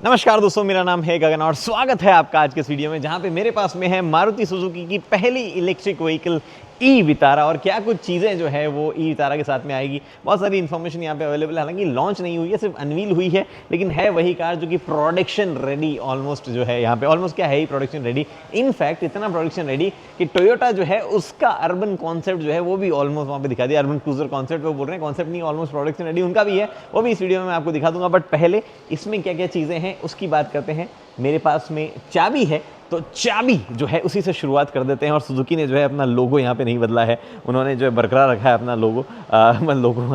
नमस्कार दोस्तों, मेरा नाम है गगन और स्वागत है आपका आज के इस वीडियो में, जहां पे मेरे पास में है मारुति सुजुकी की पहली इलेक्ट्रिक व्हीकल ई वितारा। और क्या कुछ चीज़ें जो है वो ई वितारा के साथ में आएगी, बहुत सारी इन्फॉर्मेशन यहाँ पे अवेलेबल है। हालांकि लॉन्च नहीं हुई है, सिर्फ अनवील हुई है, लेकिन है वही कार जो कि प्रोडक्शन रेडी ऑलमोस्ट जो है यहाँ पे ऑलमोस्ट क्या है ही प्रोडक्शन रेडी। इनफैक्ट इतना प्रोडक्शन रेडी कि टोयोटा जो है उसका अर्बन कॉन्सेप्ट जो है वो भी ऑलमोस्ट वहाँ पे दिखा दिया। अर्बन क्रूजर कॉन्सेप्ट वो बोल रहे हैं, कॉन्सेप्ट नहीं, ऑलमोस्ट प्रोडक्शन रेडी उनका भी है, वो भी इस वीडियो में मैं आपको दिखा दूंगा। बट पहले इसमें क्या क्या चीज़ें हैं उसकी बात करते हैं। मेरे पास में चाबी है, तो चाबी जो है उसी से शुरुआत कर देते हैं। और सुजुकी ने जो है अपना लोगो यहाँ पे नहीं बदला है, उन्होंने जो है बरकरार रखा है अपना लोगो।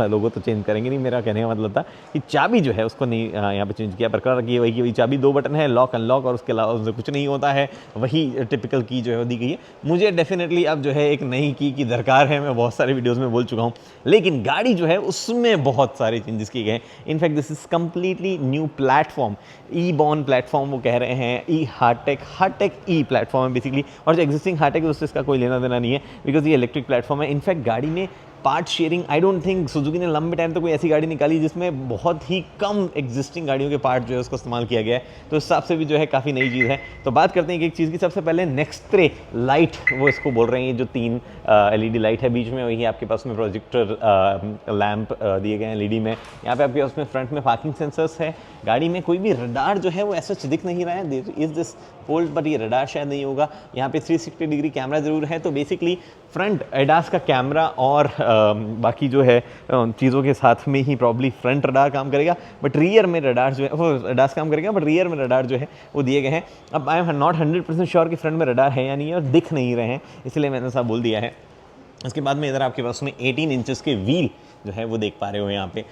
लोगो तो चेंज करेंगे नहीं, मेरा कहने का मतलब था कि चाबी जो है उसको नहीं यहाँ पे चेंज किया, बरकरार रखी है वही की वही चाबी। 2 बटन है, लॉक अनलॉक, और उसके अलावा उससे कुछ नहीं होता है, वही टिपिकल की जो है वो दी गई है। मुझे डेफिनेटली अब जो है एक नई की दरकार है, मैं बहुत सारे वीडियोज़ में बोल चुका हूँ, लेकिन गाड़ी जो है उसमें बहुत सारे चेंजेस किए गए हैं। In fact this is completely new platform, E born platform वो कह रहे हैं, ई हार्टेक ई प्लेटफॉर्म है बेसिकली। और जो एग्जिस्टिंग हार्टेक है उससे इसका कोई लेना देना नहीं है, बिकॉज ये इलेक्ट्रिक प्लेटफॉर्म है। इनफैक्ट गाड़ी में part sharing, I don't think Suzuki ने लंबे टाइम तक कोई ऐसी गाड़ी निकाली जिसमें बहुत ही कम एग्जिस्टिंग गाड़ियों के पार्ट जो है उसको इस्तेमाल किया गया है, तो इस हिसाब से भी जो है काफ़ी नई चीज़ है। तो बात करते हैं एक चीज़ की। सबसे पहले नेक्स्ट्रे लाइट, वो इसको बोल रहे हैं, ये जो 3 LED लाइट है बीच में, वही आपके पास में प्रोजेक्टर लैंप दिए गए हैं LED में। यहाँ पे आपके पास में फ्रंट में पार्किंग सेंसर्स है। गाड़ी में कोई भी रडार जो है वो ऐसा दिख नहीं रहा है, इज दिस फोल्ड, बट ये रडार शायद नहीं होगा। यहाँ पे 360 डिग्री कैमरा जरूर है, तो बेसिकली फ्रंट एडास का कैमरा और बाकी जो है चीज़ों के साथ में ही प्रॉब्ली फ्रंट रडार काम करेगा, बट रियर में रडार जो है वो एडास काम करेगा, बट रियर में रडार जो है वो दिए गए हैं। अब आई एम नॉट 100% श्योर कि फ्रंट में रडार है या नहीं है, और दिख नहीं रहे हैं, इसलिए मैंने ऐसा बोल दिया है। इसके बाद में इधर आपके पास में 18 इंचेस के व्हील जो है वो देख पा रहे हो यहाँ पे।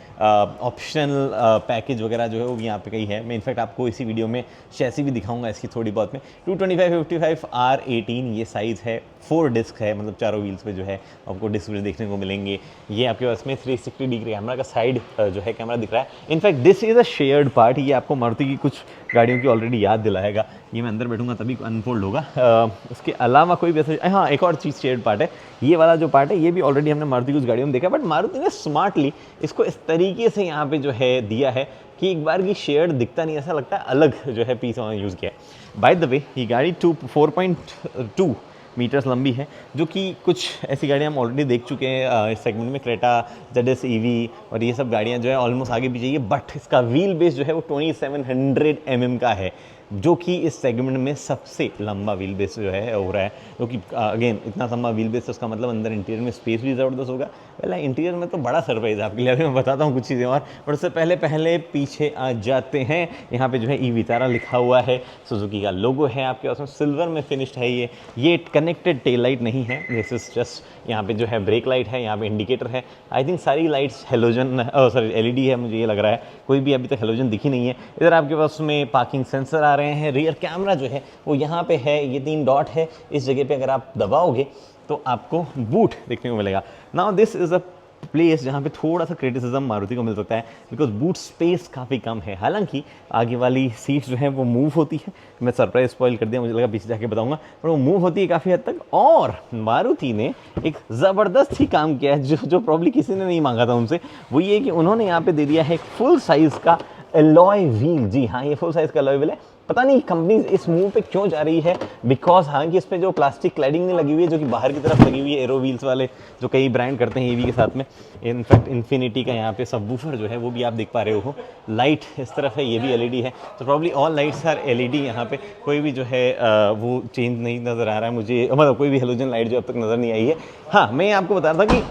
ऑप्शनल पैकेज वगैरह जो है वो भी यहाँ पे कहीं है। मैं इनफैक्ट आपको इसी वीडियो में चैसी भी दिखाऊंगा इसकी थोड़ी बहुत में। 225/55 R18 ये साइज़ है, 4 डिस्क है, मतलब चारों व्हील्स पे जो है आपको डिस्क देखने को मिलेंगे। ये आपके पास में 360 डिग्री कैमरा का साइड जो है कैमरा दिख रहा है। In fact this is a shared part, ये आपको मारुति की कुछ गाड़ियों की ऑलरेडी याद दिलाएगा। ये मैं अंदर बैठूंगा तभी अनफोल्ड होगा। उसके अलावा कोई भी ऐसा, हाँ एक और चीज़ शेयर्ड पार्ट है, ये वाला जो पार्ट है ये भी ऑलरेडी हमने मारुति कुछ गाड़ियों में देखा, बट मारुति ने स्मार्टली इसको इस तरीके से यहाँ पे जो है दिया है कि एक बार की शेयर्ड दिखता नहीं, ऐसा लगता है अलग जो है पीस उन्होंने यूज़ किया है। बाय द वे ये गाड़ी 4.2 मीटर्स लंबी है, जो कि कुछ ऐसी गाड़ियाँ हम ऑलरेडी देख चुके हैं इस सेगमेंट में, क्रेटा, ZS EV और ये सब गाड़ियाँ जो है ऑलमोस्ट आगे पीछे। बट इसका व्हील बेस जो है वो 2700 mm का है, जो कि इस सेगमेंट में सबसे लंबा व्हील बेस जो है हो रहा है। क्योंकि अगेन इतना लंबा व्हील बेस, तो उसका मतलब अंदर इंटीरियर में स्पेस भी ज़बरदस्त होगा। पहले इंटीरियर में तो बड़ा सरप्राइज है आपके लिए, अभी मैं बताता हूँ कुछ चीज़ें और, बट उससे पहले पीछे आ जाते हैं। यहाँ पे जो है ई वितारा लिखा हुआ है, सुजुकी का लोगो है आपके पास में, सिल्वर में फिनिश्ड है। ये कनेक्टेड टेल लाइट नहीं है, दिस इज जस्ट यहाँ पे जो है ब्रेक लाइट है, यहाँ पे इंडिकेटर है। आई थिंक सारी लाइट्स हेलोजन सॉरी LED है, मुझे ये लग रहा है, कोई भी अभी तक हेलोजन दिखी नहीं है। इधर आपके पास में पार्किंग सेंसर आ रहे हैं, रियर कैमरा जो है वो यहाँ पे है, ये 3 डॉट है, इस जगह पे अगर आप दबाओगे तो आपको बूट देखने को मिलेगा। Now this is a place जहाँ पे थोड़ा सा क्रिटिसिज्म मारुति को मिल सकता है, बिकॉज बूट स्पेस काफ़ी कम है। हालांकि आगे वाली सीट्स जो है वो मूव होती है, मैं सरप्राइज स्पॉइल कर दिया, मुझे लगा पीछे जाके बताऊंगा, पर वो मूव होती है काफ़ी हद तक। और मारुति ने एक ज़बरदस्त ही काम किया है, जो प्रॉब्ली किसी ने नहीं मांगा था उनसे, वो ये कि उन्होंने यहाँ पे दे दिया है फुल साइज़ का एलॉय व्हील। जी हाँ, ये फुल साइज़ का एलॉय व्हील है। पता नहीं कंपनी इस मूव पे क्यों जा रही है, बिकॉज हालांकि इस पे जो प्लास्टिक क्लैडिंग नहीं लगी हुई है, जो कि बाहर की तरफ लगी हुई है एरो व्हील्स वाले, जो कई ब्रांड करते हैं EV के साथ में। इनफैक्ट इन्फिनिटी का यहाँ पे सबवूफर जो है वो भी आप देख पा रहे हो, लाइट इस तरफ है, ये भी LED है। तो probably all lights are LED। यहाँ पे कोई भी जो है वो चेंज नहीं नज़र आ रहा है मुझे, मतलब कोई भी हेलोजन लाइट जो अब तक नज़र नहीं आई है। हाँ, मैं आपको बता रहा था कि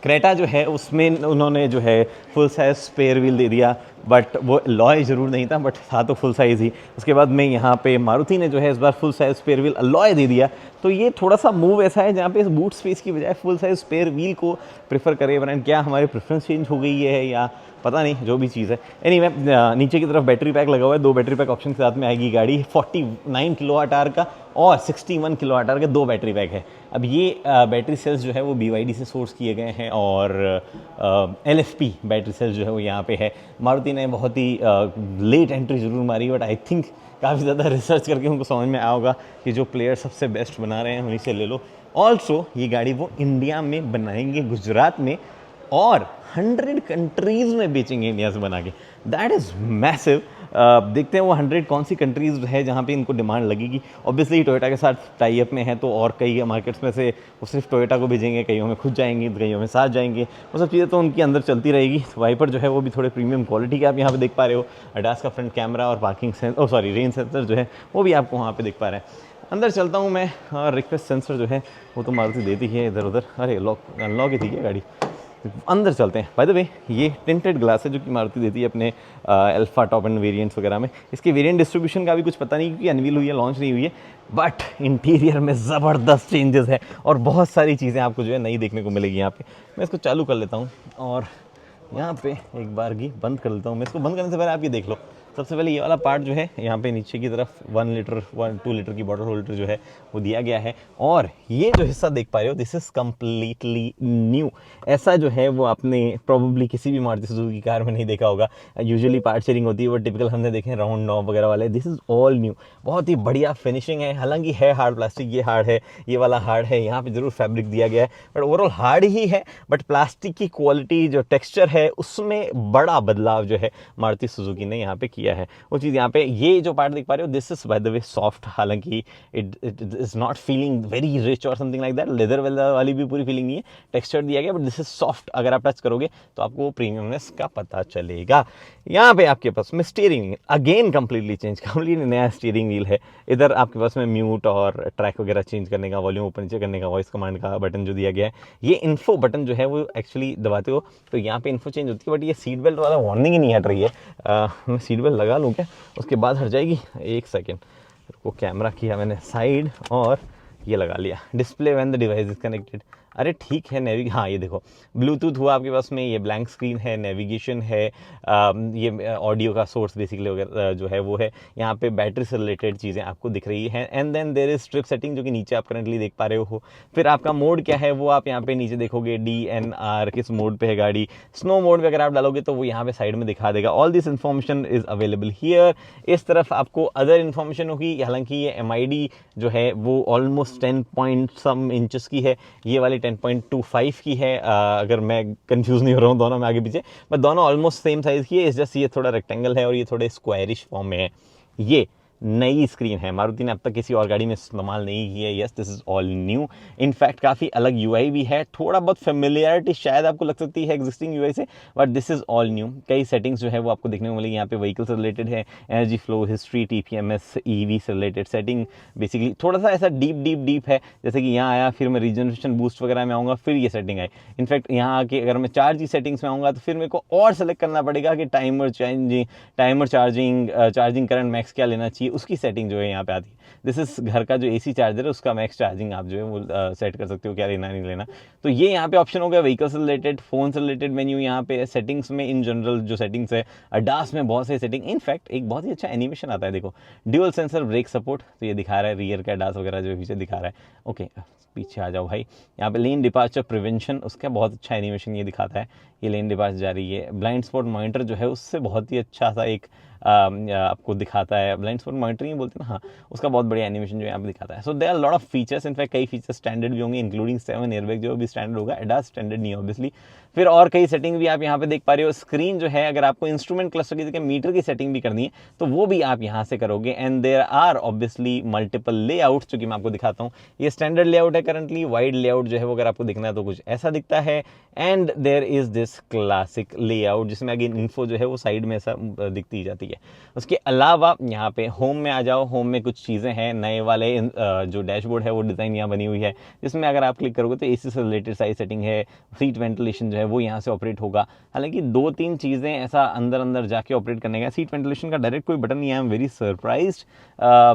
क्रेटा जो है उसमें उन्होंने जो है फुल साइज स्पेयर व्हील दे दिया, बट वो अलॉय ज़रूर नहीं था, बट था तो फुल साइज़ ही। उसके बाद में यहाँ पे मारुति ने जो है इस बार full size spare wheel alloy दे दिया, तो ये थोड़ा सा मूव ऐसा है जहाँ पे इस बूट स्पेस की बजाय फुल साइज स्पेयर व्हील को प्रेफर करे ब्रांड। क्या हमारी प्रेफरेंस चेंज हो गई है या पता नहीं, जो भी चीज़ है। एनीवे, नीचे की तरफ बैटरी पैक लगा हुआ है, 2 बैटरी पैक ऑप्शन के साथ में आएगी गाड़ी। 49 kWh का और 61 kWh के 2 बैटरी पैक है। अब ये बैटरी सेल्स जो है वो BYD से सोर्स किए गए हैं, और LFP बैटरी सेल्स जो है वो यहाँ पे है। मारुति ने बहुत ही लेट एंट्री जरूर मारी, बट आई थिंक काफ़ी ज़्यादा रिसर्च करके उनको समझ में आया होगा कि जो प्लेयर सबसे बेस्ट बना रहे हैं उन्हीं से ले लो। ऑल्सो ये गाड़ी वो इंडिया में बनाएंगे, गुजरात में, और 100 कंट्रीज़ में बेचेंगे इंडिया से बना के। That is massive. देखते हैं वो 100 कौन सी कंट्रीज़ है जहाँ पे इनको डिमांड लगेगी। ऑब्वियसली टोयोटा के साथ टाई अप में है, तो और कई मार्केट्स में से वो सिर्फ टोयोटा को भेजेंगे, कईयों में खुद जाएंगे, कईयों में साथ जाएंगे, वो सब चीज़ें तो उनकी अंदर चलती रहेगी। वाइपर जो है वो भी थोड़े प्रीमियम क्वालिटी के आप यहाँ पे देख पा रहे हो। अडास का फ्रंट कैमरा और पार्किंग रेन सेंसर जो है वो भी आपको वहाँ पे देख पा रहे हैं। अंदर चलता हूँ मैं, और रिक्वेस्ट सेंसर जो है वो तो मारुति देती ही है इधर उधर। अरे लॉक अनलॉक ही थी क्या गाड़ी? अंदर चलते हैं। बाय द वे ये टिंटेड ग्लास है जो कि मारुति देती है अपने अल्फा टॉप एंड वेरिएंट्स वगैरह में। इसके वेरिएंट डिस्ट्रीब्यूशन का भी कुछ पता नहीं क्योंकि अनवील हुई है, लॉन्च नहीं हुई है, बट इंटीरियर में ज़बरदस्त चेंजेस है और बहुत सारी चीज़ें आपको जो है नई देखने को मिलेगी यहाँ पे। मैं इसको चालू कर लेता हूँ और यहाँ पे एक बार की बंद कर लेता हूँ। मैं इसको बंद करने से पहले आप ये देख लो। सबसे पहले ये वाला पार्ट जो है यहाँ पे नीचे की तरफ 2 लीटर की बॉटल होल्डर जो है वो दिया गया है, और ये जो हिस्सा देख पा रहे हो दिस इज़ कम्प्लीटली न्यू। ऐसा जो है वो आपने प्रॉब्ली किसी भी मारुति सुजुकी कार में नहीं देखा होगा। यूजुअली पार्ट शेयरिंग होती है, वो टिपिकल हमने देखे हैं राउंड नॉब वगैरह वाले। दिस इज़ ऑल न्यू, बहुत ही बढ़िया फिनिशिंग है। हालांकि है हार्ड प्लास्टिक, ये हार्ड है, ये वाला हार्ड है, यहाँ पे जरूर फैब्रिक दिया गया है, बट ओवरऑल हार्ड ही है। बट प्लास्टिक की क्वालिटी जो टेक्सचर है उसमें बड़ा बदलाव जो है मारुति सुजुकी ने यहाँ पे किया है। वो चीज़ यहाँ पे ये जो पार्ट देख पा रहे हो this is by the way soft. हालांकि it is not feeling very rich और something like that. Leather weather वाली भी पूरी फीलिंग नहीं है, टेक्सचर दिया गया, बट दिस इज सॉफ्ट। अगर आप टच करोगे तो आपको प्रीमियमनेस का पता चलेगा। यहाँ पे आपके पास में steering wheel again completely change, completely नया स्टीयरिंग व्हील है। इधर आपके पास में म्यूट और ट्रैक वगैरह चेंज करने का, वॉल्यूम ऊपर नीचे करने का, वॉइस कमांड का बटन जो दिया गया है। ये इन्फो बटन जो है वो एक्चुअली दबाते हो तो यहाँ पे इन्फो चेंज होती है, बट ये सीट बेल्ट वाला वार्निंग ही नहीं हट रही है। मैं सीट बेल्ट लगा लूँ क्या? उसके बाद हट जाएगी। एक सेकेंड को कैमरा किया मैंने साइड और ये लगा लिया। Display when the device is connected, अरे ठीक है। हाँ ये देखो ब्लूटूथ हुआ आपके पास में, ये ब्लैंक स्क्रीन है, नेविगेशन है, ये ऑडियो का सोर्स बेसिकली वगैरह जो है वो है। यहाँ पे बैटरी से रिलेटेड चीज़ें आपको दिख रही है। And then there is trip setting जो कि नीचे आप करंटली देख पा रहे हो। फिर आपका मोड क्या है वो आप यहाँ पे नीचे देखोगे, DNR किस मोड पे है गाड़ी। स्नो मोड पे अगर आप डालोगे तो वो यहाँ पे साइड में दिखा देगा। All this information is available here. इस तरफ आपको अदर इन्फॉर्मेशन होगी। हालांकि ये MID जो है वो ऑलमोस्ट 10 पॉइंट सम इंचेस की है, ये वाली 10.25 की है। अगर मैं कंफ्यूज नहीं हो रहा हूँ दोनों में आगे पीछे, बट दोनों ऑलमोस्ट सेम साइज़ की है। इस जस्ट ये थोड़ा रेक्टेंगल है और ये थोड़े स्क्वायरिश फॉर्म में है। ये नई स्क्रीन है, मारुति ने अब तक किसी और गाड़ी में इस्तेमाल नहीं की है। Yes this is all new. In fact काफ़ी अलग UI भी है, थोड़ा बहुत फेमिलियरिटी शायद आपको लग सकती है एग्जिस्टिंग UI से, but this is all new. कई सेटिंग्स जो है वो आपको देखने को मिलेगी यहाँ पे। व्हीकल से रिलेटेड है, energy flow, history, TPMS, EV से रिलेटेड सेटिंग। बेसिकली थोड़ा सा ऐसा डीप है, जैसे कि यहाँ आया फिर मैं रीजनरेशन बूस्ट वगैरह में आऊँगा, फिर ये सेटिंग आई। इनफैक्ट यहाँ आके अगर मैं चार्ज सेटिंग्स में आऊँगा तो फिर मेरे को और सेलेक्ट करना पड़ेगा कि टाइमर चार्जिंग करंट मैक्स क्या लेना चाहिए, उसकी सेटिंग जो है यहाँ पे आती है। दिस इज घर का जो AC चार्जर है उसका मैक्स चार्जिंग आप जो है वो सेट कर सकते हो, क्या लेना नहीं लेना। तो ये यहाँ पे ऑप्शन हो गया व्हीकल से रिलेटेड। फोन से रिलेटेड मेन्यू यहाँ पे। सेटिंग्स में इन जनरल जो सेटिंग्स है, अडास में बहुत सारी सेटिंग। इनफैक्ट एक बहुत ही अच्छा एनिमेशन आता है, देखो ड्यूअल सेंसर ब्रेक सपोर्ट, तो ये दिखा रहा है रियर का अडास वगैरह जो पीछे दिखा रहा है। ओके पीछे आ जाओ भाई। यहाँ पे लेन डिपार्चर प्रिवेंशन, उसका बहुत अच्छा एनिमेशन ये दिखाता है। ये लेन डिपार्चर जा रही है। ब्लाइंड स्पॉट मॉनिटर जो है उससे बहुत ही अच्छा सा एक आपको दिखाता है। ब्लाइंड स्पॉट मॉनिटरिंग बोलते हैं ना, हाँ, उसका बहुत बढ़िया एनिमेशन जो यहाँ पे दिखाता है। So there are lot of features. In fact कई फीचर्स स्टैंडर्ड भी होंगे, इंक्लूडिंग 7 एयरबैग जो भी स्टैंडर्ड होगा। एडास स्टैंडर्ड नहीं है ऑब्वियसली। फिर और कई सेटिंग भी आप यहाँ पे देख पा रहे हो। स्क्रीन जो है अगर आपको इंस्ट्रूमेंट क्लस्टर की जगह मीटर की सेटिंग भी करनी है तो वो भी आप यहाँ से करोगे। And there are obviously multiple layouts जो कि मैं आपको दिखाता हूँ। ये स्टैंडर्ड लेआउट है करंटली। वाइड लेआउट जो है वो अगर आपको दिखना है तो कुछ ऐसा दिखता है। And there is this classic layout जिसमें अगेन इन्फो जो है वो साइड में ऐसा दिखती जाती है। उसके अलावा यहाँ पे होम में आ जाओ। होम में कुछ चीज़ें हैं नए वाले। जो डैशबोर्ड है वो डिज़ाइन यहाँ बनी हुई है, जिसमें अगर आप क्लिक करोगे तो AC से रिलेटेड सारी सेटिंग है। सीट वेंटिलेशन जो है वो यहाँ से ऑपरेट होगा। हालांकि 2-3 चीज़ें ऐसा अंदर जाके ऑपरेट करने का। सीट वेंटिलेशन का डायरेक्ट कोई बटन नहीं है। आई एम वेरी सरप्राइज्ड,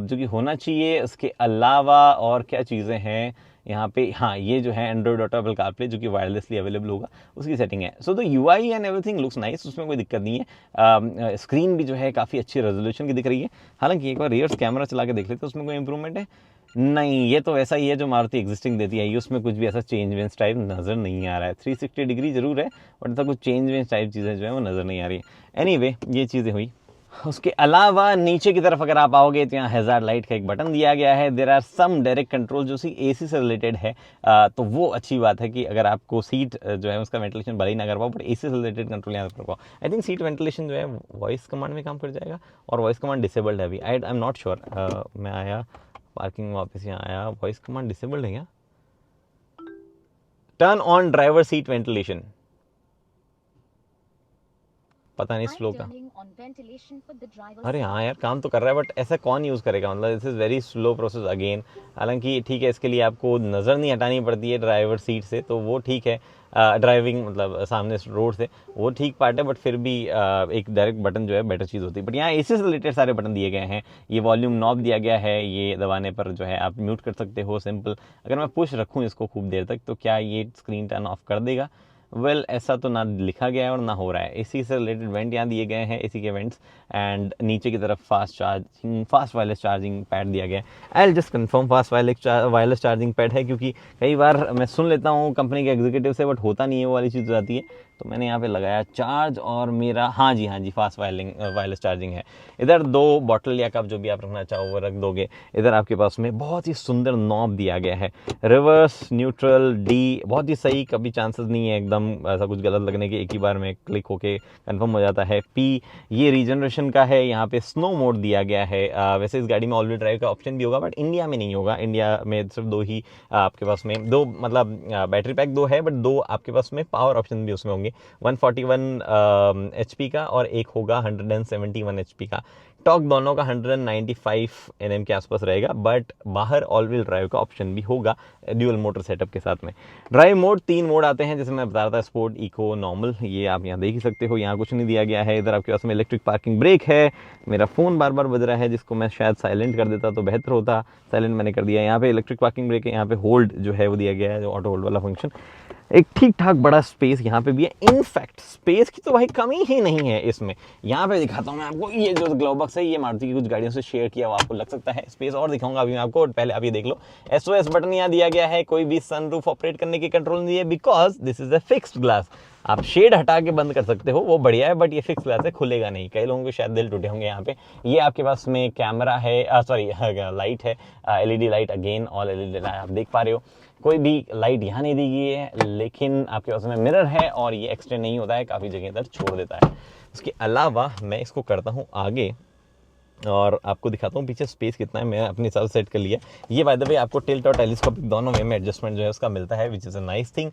जो कि होना चाहिए। उसके अलावा और क्या चीज़ें हैं यहाँ पे, हाँ ये जो है एंड्रॉइड ऑटो एप्पल कारप्ले जो कि वायरलेसली अवेलेबल होगा, उसकी सेटिंग है। So the UI and everything looks nice, उसमें कोई दिक्कत नहीं है। स्क्रीन भी जो है काफ़ी अच्छी रेजोल्यूशन की दिख रही है। हालांकि एक बार रियर्स कैमरा चला के देख लेते हैं उसमें कोई इंप्रूवमेंट है नहीं। ये तो ऐसा ही है जो मारुति एग्जिस्टिंग देती है, उसमें कुछ भी ऐसा चेंज वेंज टाइप नज़र नहीं आ रहा है। 360 डिग्री जरूर है बट ऐसा कुछ चेंज वेंज टाइप चीज़ें जो है वो नज़र नहीं आ रही है। एनीवे ये चीज़ें हुई। उसके अलावा नीचे की तरफ अगर आप आओगे तो यहाँ हैजार्ड लाइट का एक बटन दिया गया है। There are some direct control जो सी एसी से रिलेटेड है, तो वो अच्छी बात है कि अगर आपको सीट जो है उसका वेंटिलेशन भले ही ना कर पाओ, बट एसी से रिलेटेड कंट्रोल यहाँ कर पाओ। आई थिंक सीट वेंटिलेशन जो है वॉइस कमांड में काम कर जाएगा, और वॉइस कमांड डिसेबल्ड है अभी। I am not sure. मैं आया पार्किंग में, वापस यहाँ आया, वॉइस कमांड डिसेबल्ड है क्या? Turn on driver seat ventilation, पता नहीं स्लो का। अरे हाँ यार, काम तो कर रहा है, बट ऐसा कौन यूज़ करेगा, मतलब this is very slow process again. हालांकि ठीक है, इसके लिए आपको नज़र नहीं हटानी पड़ती है ड्राइवर सीट से, तो वो ठीक है। ड्राइविंग मतलब सामने रोड से, वो ठीक पार्ट है, बट फिर भी एक डायरेक्ट बटन जो है बेटर चीज़ होती है। बट यहाँ एसी से रिलेटेड सारे बटन दिए गए हैं। ये वॉल्यूम नॉब दिया गया है, ये दबाने पर जो है आप म्यूट कर सकते हो सिंपल। अगर मैं पुश रखूँ इसको खूब देर तक, तो क्या ये स्क्रीन टर्न ऑफ कर देगा? वेल ऐसा तो ना लिखा गया है और ना हो रहा है। एसी से रिलेटेड वेंट यहाँ दिए गए हैं, एसी के वेंट्स, एंड नीचे की तरफ फास्ट वायरलेस चार्जिंग पैड दिया गया है। I will just confirm fast wireless charging pad है, क्योंकि कई बार मैं सुन लेता हूँ कंपनी के एग्जीक्यूटिव से, बट होता नहीं है, वो वाली चीज़ हो जाती है। तो मैंने यहाँ पे लगाया चार्ज, और मेरा हाँ जी फास्ट वायरलेस चार्जिंग है। इधर 2 बॉटल या कप जो भी आप रखना चाहो वो रख दोगे। इधर आपके पास में बहुत ही सुंदर नॉब दिया गया है, रिवर्स, न्यूट्रल, डी, बहुत ही सही, कभी चांसेस नहीं है एकदम ऐसा कुछ गलत लगने के, एक ही बार में क्लिक होके कंफर्म हो जाता है। पी, ये रीजनरेशन का है। यहाँ पे स्नो मोड दिया गया है। वैसे इस गाड़ी में ऑल व्हील ड्राइव का ऑप्शन भी होगा, बट इंडिया में नहीं होगा। इंडिया में सिर्फ 2 ही आपके पास में, 2 मतलब बैटरी पैक 2 है, बट 2 आपके पास में पावर ऑप्शन भी उसमें होंगे। 141 HP का, और एक होगा 171 HP का। टॉर्क दोनों का 195 Nm के आसपास रहेगा, बट बाहर ऑल व्हील ड्राइव का ऑप्शन भी होगा ड्यूअल मोटर सेटअप के साथ में। ड्राइव मोड 3 मोड आते हैं, जैसे मैं बता रहा था, स्पोर्ट, इको, नॉर्मल, ये आप यहाँ देख ही सकते हो। यहाँ कुछ नहीं दिया गया है। इधर आपके पास में इलेक्ट्रिक पार्किंग ब्रेक है। मेरा फ़ोन बार बार बज रहा है, जिसको मैं शायद साइलेंट कर देता तो बेहतर होता, साइलेंट मैंने कर दिया। यहाँ पे इलेक्ट्रिक पार्किंग ब्रेक है। यहाँ पे होल्ड जो है वो दिया गया है, जो ऑटो होल्ड वाला फंक्शन। एक ठीक ठाक बड़ा स्पेस यहाँ पे भी है। इनफैक्ट स्पेस की तो भाई कमी ही नहीं है इसमें। यहाँ पे दिखाता हूँ मैं आपको, ये जो ग्लोव बॉक्स है, ये मारुति की कुछ गाड़ियों से शेयर किया हुआ आपको लग सकता है। स्पेस और दिखाऊंगा अभी मैं आपको, पहले आप ये देख लो। SOS बटन यहाँ दिया गया है। कोई भी सनरूफ ऑपरेट करने की कंट्रोल नहीं है, because this is a fixed glass. आप शेड हटा के बंद कर सकते हो, वो बढ़िया है, बट ये फिक्स ग्लास है, खुलेगा नहीं। कई लोगों के शायद दिल टूटे होंगे यहाँ पे। ये आपके पास में कैमरा है, सॉरी लाइट है, LED light, again all LED light आप देख पा रहे हो। कोई भी लाइट यहाँ नहीं दी गई है, लेकिन आपके पास में मिरर है, और ये एक्सटेंड नहीं होता है, काफ़ी जगह इधर छोड़ देता है। उसके अलावा मैं इसको करता हूँ आगे, और आपको दिखाता हूँ पीछे स्पेस कितना है। मैं अपने हिसाब से सेट कर लिया। ये बाय द वे आपको टिल्ट और टेलीस्कोपिक दोनों वे में एडजस्टमेंट जो है उसका मिलता है, which is a nice thing.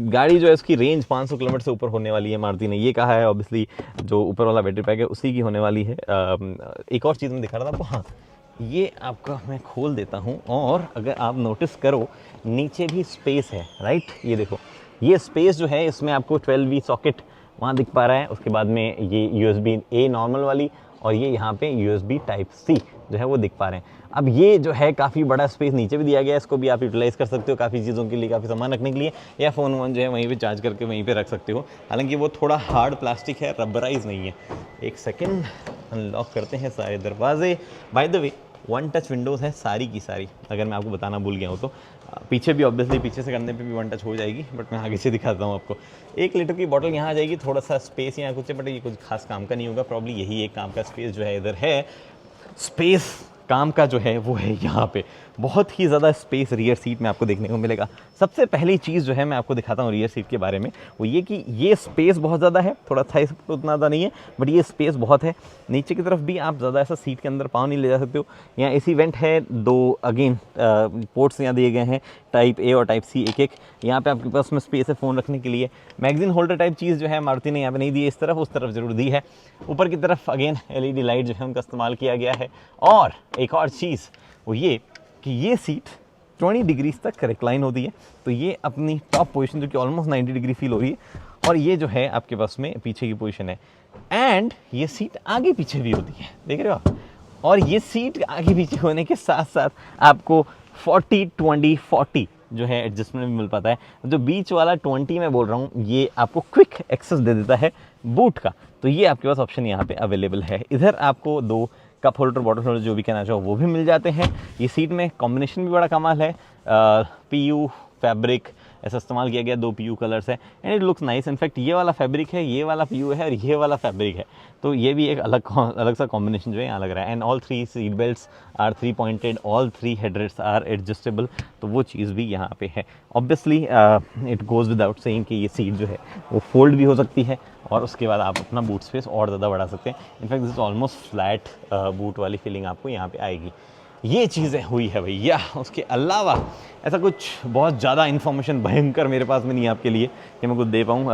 गाड़ी जो है उसकी रेंज 500 किलोमीटर से ऊपर होने वाली है, मारुति ने ये कहा है। ऑब्वियसली जो ऊपर वाला बैटरी पैक है उसी की होने वाली है। एक और चीज़ मैं दिखा रहा था आपको, हाँ, ये आपका मैं खोल देता हूँ, और अगर आप नोटिस करो नीचे भी स्पेस है, राइट। ये देखो, ये स्पेस जो है इसमें आपको 12V सॉकेट वहाँ दिख पा रहा है। उसके बाद में ये USB A नॉर्मल वाली, और ये यहाँ पे USB Type-C जो है वो दिख पा रहे हैं। अब ये जो है काफ़ी बड़ा स्पेस नीचे भी दिया गया है, इसको भी आप यूटिलाइज कर सकते हो काफ़ी चीज़ों के लिए, काफ़ी सामान रखने के लिए, या फ़ोन वोन जो है वहीं पे चार्ज करके वहीं पे रख सकते हो। हालांकि वो थोड़ा हार्ड प्लास्टिक है, रबराइज नहीं है। एक सेकेंड, अनलॉक करते हैं सारे दरवाजे। Bye the way 1 touch Windows है सारी की सारी, अगर मैं आपको बताना भूल गया हूँ तो। पीछे भी ऑब्वियसली पीछे से करने पे भी 1 टच हो जाएगी, बट मैं आगे से दिखाता हूँ आपको। 1 लीटर की बॉटल यहाँ आ जाएगी। थोड़ा सा स्पेस यहाँ कुछ है, बट ये कुछ खास काम का नहीं होगा। प्रॉब्ली यही एक काम का स्पेस जो है इधर है। स्पेस काम का जो है वो है यहाँ पे। बहुत ही ज़्यादा स्पेस रियर सीट में आपको देखने को मिलेगा। सबसे पहली चीज़ जो है मैं आपको दिखाता हूँ रियर सीट के बारे में, वो ये कि ये स्पेस बहुत ज़्यादा है। थोड़ा साइज उतना ज़्यादा नहीं है, बट ये स्पेस बहुत है। नीचे की तरफ भी आप ज़्यादा ऐसा सीट के अंदर पाँव नहीं ले जा सकते हो। यहाँ AC वेंट है, 2 अगेन पोर्ट्स यहाँ दिए गए हैं, टाइप A और टाइप C एक। यहाँ पे आपके पास में स्पेस है फ़ोन रखने के लिए। मैगजीन होल्डर टाइप चीज़ जो है मारुति ने यहाँ पे नहीं दी है, इस तरफ, उस तरफ ज़रूर दी है। ऊपर की तरफ अगेन LED लाइट जो है उनका इस्तेमाल किया गया है। और एक और चीज़ वो ये कि ये सीट 20 डिग्रीज तक रिक्लाइन होती है, तो ये अपनी टॉप पोजीशन जो कि ऑलमोस्ट 90 डिग्री फील हो रही है। और ये जो है आपके पास में पीछे की पोजीशन है, एंड ये सीट आगे पीछे भी होती है, देख रहे हो आप। और ये सीट आगे पीछे होने के साथ साथ आपको 40-20-40 जो है एडजस्टमेंट भी मिल पाता है। जो बीच वाला 20 मैं बोल रहा हूँ, ये आपको क्विक एक्सेस दे देता है बूट का, तो ये आपके पास ऑप्शन यहाँ पे अवेलेबल है। इधर आपको 2 कप होल्डर, बॉटल होल्डर जो भी कहना चाहो वो भी मिल जाते हैं। ये सीट में कॉम्बिनेशन भी बड़ा कमाल है। PU फैब्रिक ऐसा इस्तेमाल किया गया, 2 PU कलर्स है and it looks nice. In fact ये वाला फैब्रिक है, ये वाला PU है और ये वाला फैब्रिक है, तो ये भी एक अलग सा कॉम्बिनेशन जो है यहाँ लग रहा है। And all 3 seat belts are 3 pointed, all 3 headrest are adjustable, तो वो चीज़ भी यहाँ पे है। Obviously it goes without saying कि ये सीट जो है वो फोल्ड भी हो सकती है और उसके बाद आप अपना बूट स्पेस और ज़्यादा बढ़ा सकते हैं। In fact this is almost flat boot वाली फीलिंग आपको यहाँ पे आएगी। ये चीज़ें हुई है भैया। उसके अलावा ऐसा कुछ बहुत ज़्यादा इन्फॉर्मेशन भयंकर मेरे पास में नहीं है आपके लिए कि मैं कुछ दे पाऊँ।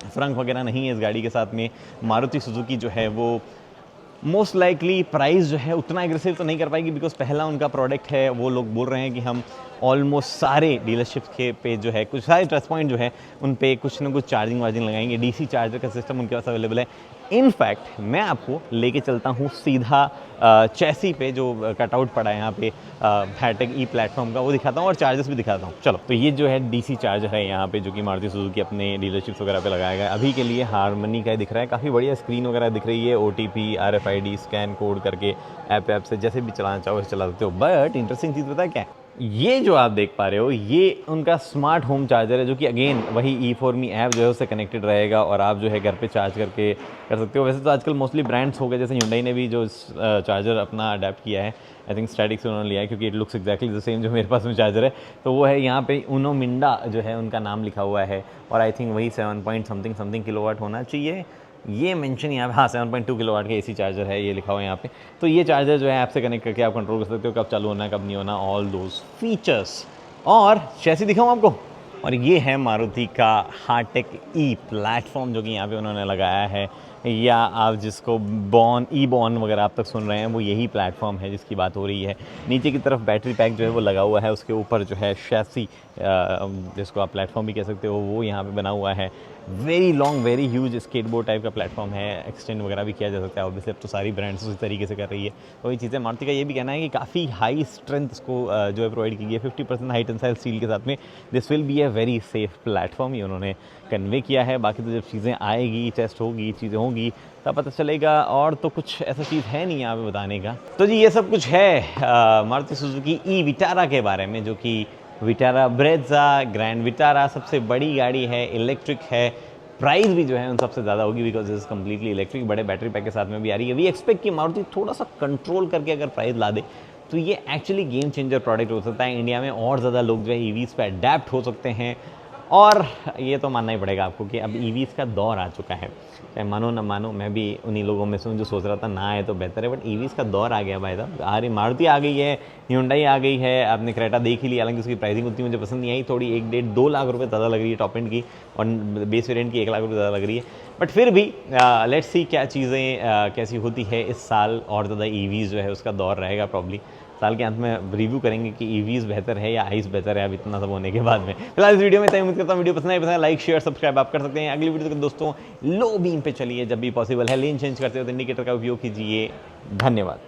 फ्रंक वगैरह नहीं है इस गाड़ी के साथ में। मारुति सुजुकी जो है वो मोस्ट लाइकली प्राइस जो है उतना एग्रेसिव तो नहीं कर पाएगी, बिकॉज पहला उनका प्रोडक्ट है। वो लोग बोल रहे हैं कि हम ऑलमोस्ट सारे डीलरशिप्स के पे जो है, कुछ सारे टच पॉइंट जो है उन पे कुछ ना कुछ चार्जिंग वार्जिंग लगाएंगे। DC चार्जर का सिस्टम उनके पास अवेलेबल है। इनफैक्ट मैं आपको लेके चलता हूँ सीधा चैसी पे जो कटआउट पड़ा है यहाँ पे हैटेक ई प्लेटफॉर्म का, वो दिखाता हूँ और चार्जर्स भी दिखाता हूँ। चलो, तो ये जो है DC चार्जर है यहाँ पे, जो कि मारुति सुजुकी अपने डीलरशिप्स वगैरह पे लगाया गया है। अभी के लिए हारमनी का दिख रहा है, काफ़ी बढ़िया स्क्रीन वगैरह दिख रही है। OTP RFID स्कैन कोड करके ऐप से जैसे भी चलाना चाहो वैसे चला सकते हो। बट इंटरेस्टिंग चीज़ पता है क्या है? ये जो आप देख पा रहे हो ये उनका स्मार्ट होम चार्जर है, जो कि अगेन वही E4Me ऐप जो है उससे कनेक्टेड रहेगा और आप जो है घर पे चार्ज करके कर सकते हो। वैसे तो आजकल मोस्टली ब्रांड्स हो गए, जैसे Hyundai ने भी जो चार्जर अपना अडेप्ट किया है, आई थिंक स्टैटिक से उन्होंने लिया है, क्योंकि it looks exactly the same जो मेरे पास में चार्जर है। तो वो है यहाँ पे उनो मिंडा जो है उनका नाम लिखा हुआ है और आई थिंक वही 7 पॉइंट समथिंग किलोवाट होना चाहिए। ये मेंशन यहाँ पे, हाँ 7.2 किलोवाट का AC चार्जर है, ये लिखा हुआ है यहाँ पे। तो ये चार्जर जो है ऐप से कनेक्ट करके आप कंट्रोल कर सकते हो कब चालू होना है कब नहीं होना, ऑल दोज फीचर्स। और चैसी दिखाऊँ आपको, और ये है मारुति का हार्टेक ई प्लेटफॉर्म, जो कि यहाँ पे उन्होंने लगाया है, या आप जिसको बॉर्न वगैरह आप तक सुन रहे हैं, वो यही प्लेटफॉर्म है जिसकी बात हो रही है। नीचे की तरफ बैटरी पैक जो है वो लगा हुआ है, उसके ऊपर जो है शैसी जिसको आप प्लेटफॉर्म भी कह सकते हो, वो यहाँ पे बना हुआ है। Very long very huge skateboard type का प्लेटफॉर्म है, एक्सटेंड वगैरह भी किया जा सकता है। ऑब्वियसली अब तो सारी ब्रांड्स उसी तरीके से कर रही है, तो ये चीज़ें। मारुति का ये भी कहना है कि काफ़ी हाई स्ट्रेंथ इसको जो है प्रोवाइड की गई है, 50% हाई टेंसाइल स्टील के साथ में। This will be a very safe platform, ये उन्होंने कन्वे किया है। बाकी तो जब चीज़ें आएगी, टेस्ट होगी, चीज़ें होंगी, तब पता चलेगा। और तो कुछ ऐसा चीज़ है नहीं यहाँ पे बताने का। तो जी ये सब कुछ है मारुति सुजुकी ई विटारा के बारे में, जो कि विटारा ब्रेज़ा ग्रैंड विटारा सबसे बड़ी गाड़ी है, इलेक्ट्रिक है। प्राइस भी जो है उन सबसे ज़्यादा होगी, बिकॉज इज कम्प्लीटली इलेक्ट्रिक, बड़े बैटरी पैक के साथ में भी आ रही है। वी एक्सपेक्ट कि मारुति थोड़ा सा कंट्रोल करके अगर प्राइस ला दे तो ये एक्चुअली गेम चेंजर प्रोडक्ट हो सकता है। इंडिया में और ज़्यादा लोग जो है EVs पे अडेप्ट हो सकते हैं। और ये तो मानना ही पड़ेगा आपको कि अब EVs का दौर आ चुका है, चाहे मानो ना मानो। मैं भी उन्हीं लोगों में से हूँ जो सोच रहा था ना आए तो बेहतर है, बट EVs का दौर आ गया भाई साहब। आ रही मारुति आ गई है, Hyundai आ गई है, आपने क्रेटा देख ही लिया, हालांकि उसकी प्राइसिंग उतनी मुझे पसंद नहीं आई, थोड़ी 1-1.5-2 लाख रुपये ज़्यादा लग रही है टॉप एंड की, और बेस वेरिएंट की 1 लाख रुपये ज़्यादा लग रही है। बट फिर भी लेट्स सी क्या चीज़ें कैसी होती है इस साल। और ज़्यादा EVs जो है उसका दौर रहेगा प्रॉब्ली। साल के अंत में रिव्यू करेंगे कि EVs बेहतर है या आइस बेहतर है, अब इतना सब होने के बाद में। फिलहाल इस वीडियो में इतना उम्मीद करता हूँ वीडियो पसंद है, लाइक शेयर सब्सक्राइब आप कर सकते हैं। अगली वीडियो तक दोस्तों लो बीम पे चलिए, जब भी पॉसिबल है। लेन चेंज करते हो तो इंडिकेटर का उपयोग कीजिए। धन्यवाद।